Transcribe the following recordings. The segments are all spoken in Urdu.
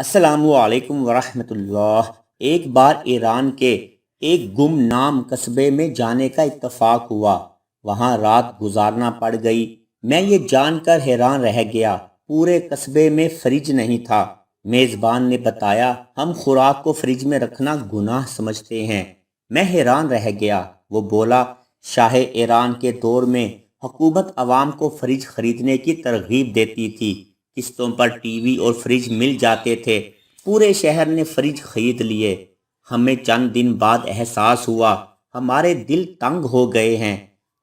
السلام علیکم ورحمۃ اللہ۔ ایک بار ایران کے ایک گمنام قصبے میں جانے کا اتفاق ہوا۔ وہاں رات گزارنا پڑ گئی۔ میں یہ جان کر حیران رہ گیا، پورے قصبے میں فریج نہیں تھا۔ میزبان نے بتایا ہم خوراک کو فریج میں رکھنا گناہ سمجھتے ہیں۔ میں حیران رہ گیا۔ وہ بولا شاہ ایران کے دور میں حکومت عوام کو فریج خریدنے کی ترغیب دیتی تھی۔ قسطوں پر ٹی وی اور فریج مل جاتے تھے۔ پورے شہر نے فریج خرید لیے۔ ہمیں چند دن بعد احساس ہوا ہمارے دل تنگ ہو گئے ہیں۔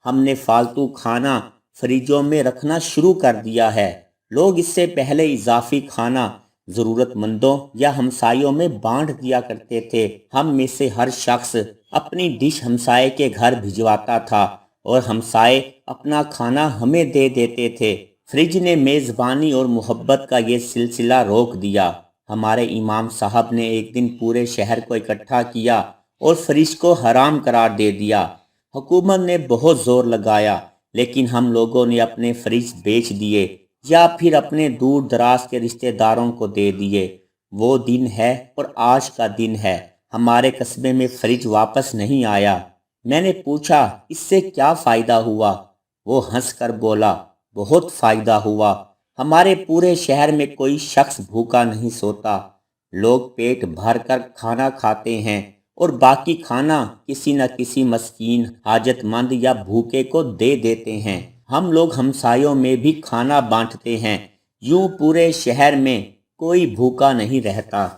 ہم نے فالتو کھانا فریجوں میں رکھنا شروع کر دیا ہے۔ لوگ اس سے پہلے اضافی کھانا ضرورت مندوں یا ہمسایوں میں بانٹ دیا کرتے تھے۔ ہم میں سے ہر شخص اپنی ڈش ہمسائے کے گھر بھجواتا تھا اور ہمسائے اپنا کھانا ہمیں دے دیتے تھے۔ فریج نے میزبانی اور محبت کا یہ سلسلہ روک دیا۔ ہمارے امام صاحب نے ایک دن پورے شہر کو اکٹھا کیا اور فریج کو حرام قرار دے دیا۔ حکومت نے بہت زور لگایا، لیکن ہم لوگوں نے اپنے فریج بیچ دیے یا پھر اپنے دور دراز کے رشتہ داروں کو دے دیے۔ وہ دن ہے اور آج کا دن ہے۔ ہمارے قصبے میں فریج واپس نہیں آیا۔ میں نے پوچھا اس سے کیا فائدہ ہوا؟ وہ ہنس کر بولا بہت فائدہ ہوا۔ ہمارے پورے شہر میں کوئی شخص بھوکا نہیں سوتا۔ لوگ پیٹ بھر کر کھانا کھاتے ہیں اور باقی کھانا کسی نہ کسی مسکین، حاجت مند یا بھوکے کو دے دیتے ہیں۔ ہم لوگ ہمسایوں میں بھی کھانا بانٹتے ہیں۔ یوں پورے شہر میں کوئی بھوکا نہیں رہتا۔